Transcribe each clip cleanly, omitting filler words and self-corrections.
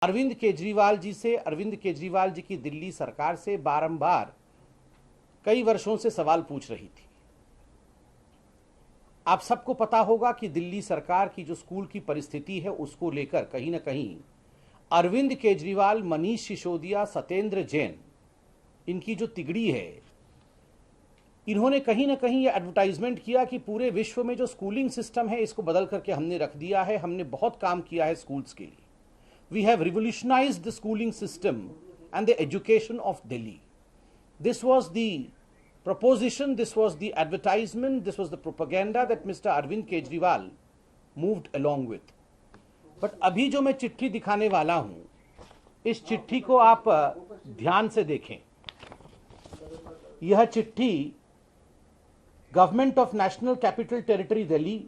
अरविंद केजरीवाल जी की दिल्ली सरकार से बारंबार कई वर्षों से सवाल पूछ रही थी। आप सबको पता होगा कि दिल्ली सरकार की जो स्कूल की परिस्थिति है उसको लेकर कहीं ना कहीं अरविंद केजरीवाल, मनीष सिसोदिया, सत्येंद्र जैन, इनकी जो तिगड़ी है, इन्होंने कहीं ना कहीं ये एडवर्टाइजमेंट किया कि पूरे विश्व में जो स्कूलिंग सिस्टम है इसको बदल करके हमने रख दिया है, हमने बहुत काम किया है स्कूल्स के लिए। We have revolutionized the schooling system and the education of Delhi. This was the proposition, this was the advertisement, this was the propaganda that Mr. Arvind Kejriwal moved along with. But अभी जो मैं चिट्ठी दिखाने वाला हूं, इस चिट्ठी को आप ध्यान से देखें। यह चिट्ठी government of national capital territory Delhi,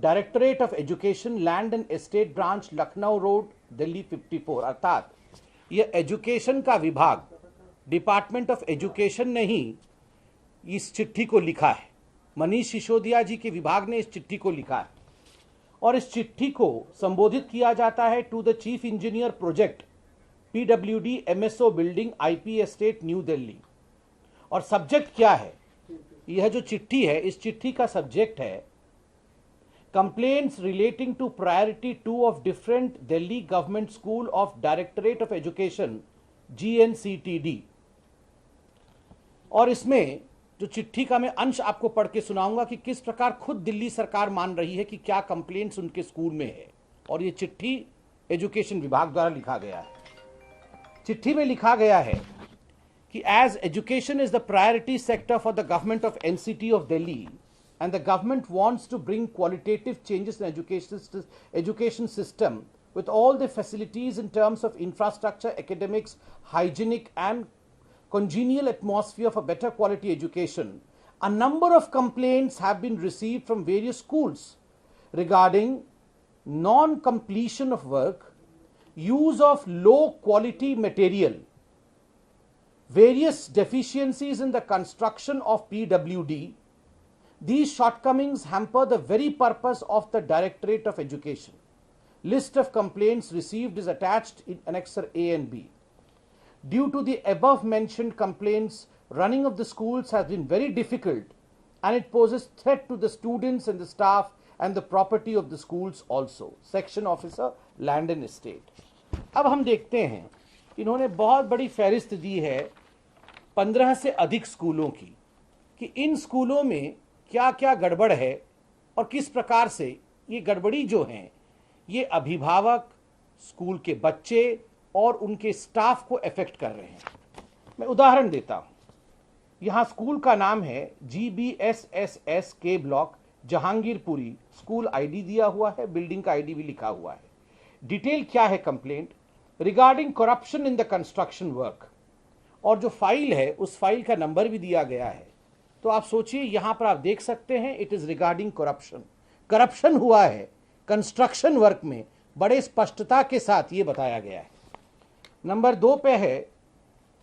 directorate of education, land and estate branch, Lucknow road, Delhi 54, अर्थात यह एजुकेशन का विभाग, डिपार्टमेंट ऑफ एजुकेशन ने ही इस चिट्ठी को लिखा है। मनीष सिसोदिया जी के विभाग ने इस चिट्ठी को लिखा है और इस चिट्ठी को संबोधित किया जाता है to the chief engineer project, PWD MSO building, IP estate, new Delhi. और सब्जेक्ट क्या है? यह जो चिट्ठी है, इस चिट्ठी का सब्जेक्ट है complaints relating to priority 2 of different Delhi government school of Directorate of Education, GNCTD। और इसमें जो चिट्ठी का मैं अंश आपको पढ़ के सुनाऊंगा कि किस प्रकार खुद दिल्ली सरकार मान रही है कि क्या कंप्लेंट्स उनके स्कूल में है। और ये चिट्ठी एजुकेशन विभाग द्वारा लिखा गया है। चिट्ठी में लिखा गया है कि as education is the priority sector for the government of NCT of Delhi and the government wants to bring qualitative changes in education system with all the facilities in terms of infrastructure, academics, hygienic and congenial atmosphere for better quality education. A number of complaints have been received from various schools regarding non-completion of work, use of low quality material, various deficiencies in the construction of PWD. These shortcomings hamper the very purpose of the Directorate of Education. List of complaints received is attached in Annexure A and B. Due to the above mentioned complaints, running of the schools has been very difficult and it poses threat to the students and the staff and the property of the schools also. Section Officer, Land and Estate. अब हम देखते हैं, इन्होंने बहुत बड़ी फहरिस्त दी है 15 से अधिक स्कूलों की कि इन स्कूलों में क्या क्या गड़बड़ है और किस प्रकार से ये गड़बड़ी जो है ये अभिभावक, स्कूल के बच्चे और उनके स्टाफ को इफेक्ट कर रहे हैं। मैं उदाहरण देता हूं। यहां स्कूल का नाम है GBSSS K block, Jahangirpuri. School ID दिया हुआ है, बिल्डिंग का ID भी लिखा हुआ है। डिटेल क्या है? Complaint regarding corruption in the construction work. और जो फाइल है उस फाइल का नंबर भी दिया गया है। तो आप सोचिए, यहां पर आप देख सकते हैं इट इज रिगार्डिंग करप्शन हुआ है कंस्ट्रक्शन वर्क में, बड़े स्पष्टता के साथ ये बताया गया है। नंबर 2 पे है,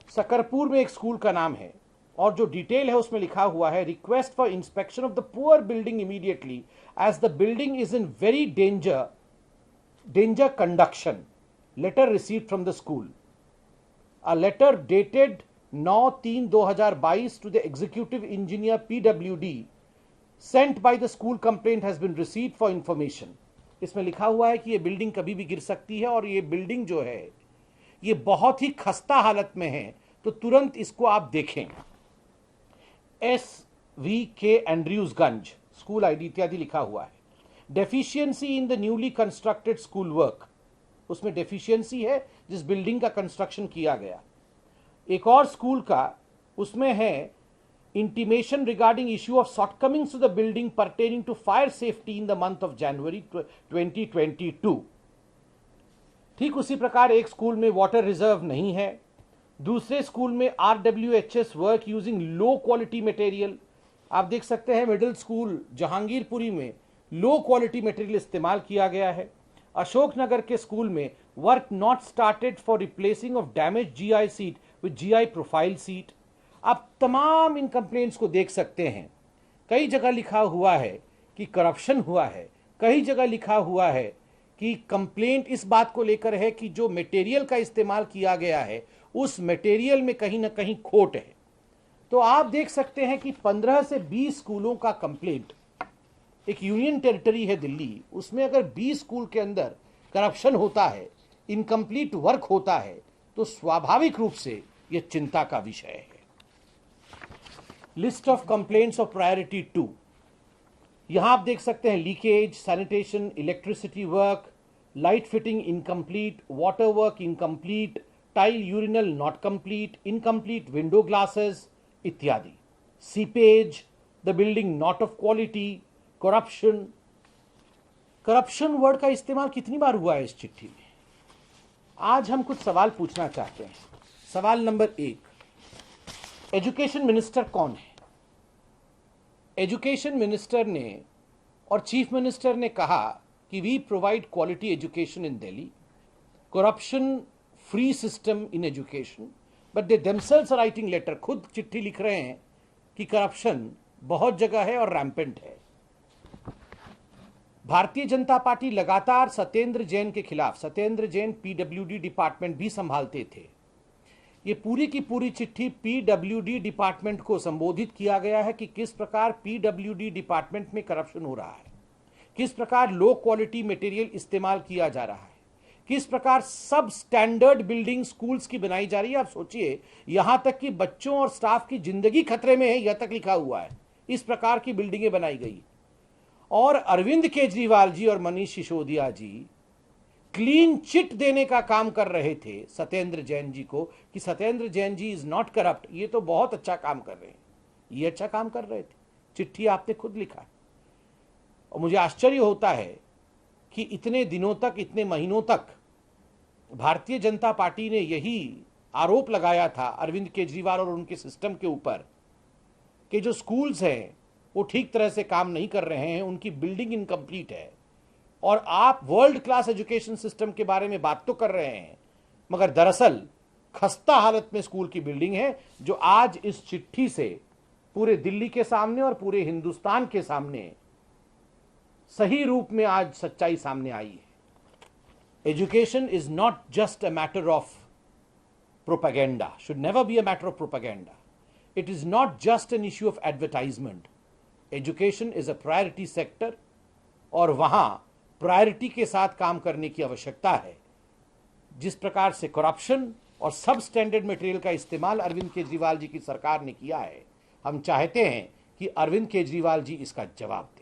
सकरपुर में एक स्कूल का नाम है और जो डिटेल है उसमें लिखा हुआ है request for inspection of the poor building immediately as the building is in very danger condition, letter received from the school. A letter dated 9/3/2022 to the executive engineer PWD sent by the school complaint has been received for information। इसमें लिखा हुआ है कि ये building कभी भी गिर सकती है और ये बिल्डिंग जो है ये बहुत ही खस्ता हालत में है, तो तुरंत इसको आप देखें। SVK एंड्रयूजगंज, स्कूल ID इत्यादि लिखा हुआ है। Deficiency in the newly constructed school work, उसमें डेफिशिएंसी है जिस बिल्डिंग का कंस्ट्रक्शन किया गया। एक और स्कूल का उसमें है intimation regarding issue of shortcomings to the building pertaining to fire safety in the month of January 2022। ठीक उसी प्रकार एक स्कूल में वाटर रिजर्व नहीं है, दूसरे स्कूल में RWHS work using low quality material. आप देख सकते हैं मिडिल स्कूल जहांगीरपुरी में लो क्वालिटी मटेरियल इस्तेमाल किया गया है। अशोकनगर के स्कूल में work not started for replacing of damage GI seat with GI profile seat. आप तमाम इन कंप्लेंट्स को देख सकते हैं। कई जगह लिखा हुआ है कि करप्शन हुआ है, कई जगह लिखा हुआ है कि कंप्लेंट इस बात को लेकर है कि जो मटेरियल का इस्तेमाल किया गया है उस मटेरियल में कहीं ना कहीं खोट है। तो आप देख सकते हैं कि 15 से 20 स्कूलों का कंप्लेंट, एक यूनियन टेरिटरी है दिल्ली, उसमें अगर 20 स्कूल के अंदर करप्शन होता है, इनकम्प्लीट वर्क होता है, तो स्वाभाविक रूप से यह चिंता का विषय है। List of complaints of priority 2, यहां आप देख सकते हैं leakage, sanitation, electricity work, light fitting incomplete, water work incomplete, tile urinal not complete, incomplete window glasses इत्यादि, seepage, the building not of quality, corruption. Corruption word का इस्तेमाल कितनी बार हुआ है इस चिट्ठी में? आज हम कुछ सवाल पूछना चाहते हैं। सवाल नंबर 1, एजुकेशन मिनिस्टर कौन है? एजुकेशन मिनिस्टर ने और चीफ मिनिस्टर ने कहा कि we provide quality education in Delhi, corruption free system in education, but they themselves are writing letter, खुद चिट्ठी लिख रहे हैं कि करप्शन बहुत जगह है और रैम्पेंट है। भारतीय जनता पार्टी लगातार सत्येंद्र जैन के खिलाफ, सत्येंद्र जैन पीडब्ल्यूडी डिपार्टमेंट भी संभालते थे, ये पूरी की पूरी चिट्ठी पीडब्ल्यूडी डिपार्टमेंट को संबोधित किया गया है कि किस प्रकार पीडब्ल्यूडी डिपार्टमेंट में करप्शन हो रहा है, किस प्रकार लो क्वालिटी मटेरियल इस्तेमाल किया जा रहा है, किस प्रकार सब स्टैंडर्ड बिल्डिंग स्कूल्स की बनाई जा रही है। आप सोचिए, यहां तक कि बच्चों और स्टाफ की जिंदगी खतरे में है, यह तक लिखा हुआ है, इस प्रकार की बिल्डिंगें बनाई गई। और अरविंद केजरीवाल जी और मनीष सिसोदिया जी क्लीन चिट देने का काम कर रहे थे सत्येंद्र जैन जी को कि Satyendra Jain ji is not corrupt, ये तो बहुत अच्छा काम कर रहे हैं, ये अच्छा काम कर रहे थे। चिट्ठी आपने खुद लिखा है। और मुझे आश्चर्य होता है कि इतने दिनों तक, इतने महीनों तक भारतीय जनता पार्टी ने यही आरोप लगाया था अरविंद केजरीवाल और उनके सिस्टम के ऊपर कि जो स्कूल्स हैं वो ठीक तरह से काम नहीं कर रहे हैं, उनकी बिल्डिंग इनकम्प्लीट है। और आप वर्ल्ड क्लास एजुकेशन सिस्टम के बारे में बात तो कर रहे हैं, मगर दरअसल खस्ता हालत में स्कूल की बिल्डिंग है, जो आज इस चिट्ठी से पूरे दिल्ली के सामने और पूरे हिंदुस्तान के सामने सही रूप में आज सच्चाई सामने आई है। Education is not just a matter of propaganda, should never be a matter of propaganda. It is not just an issue of advertisement. Education is a priority sector और वहां प्रायोरिटी के साथ काम करने की आवश्यकता है। जिस प्रकार से करप्शन और सब स्टैंडर्ड मटेरियल का इस्तेमाल अरविंद केजरीवाल जी की सरकार ने किया है, हम चाहते हैं कि अरविंद केजरीवाल जी इसका जवाब दें।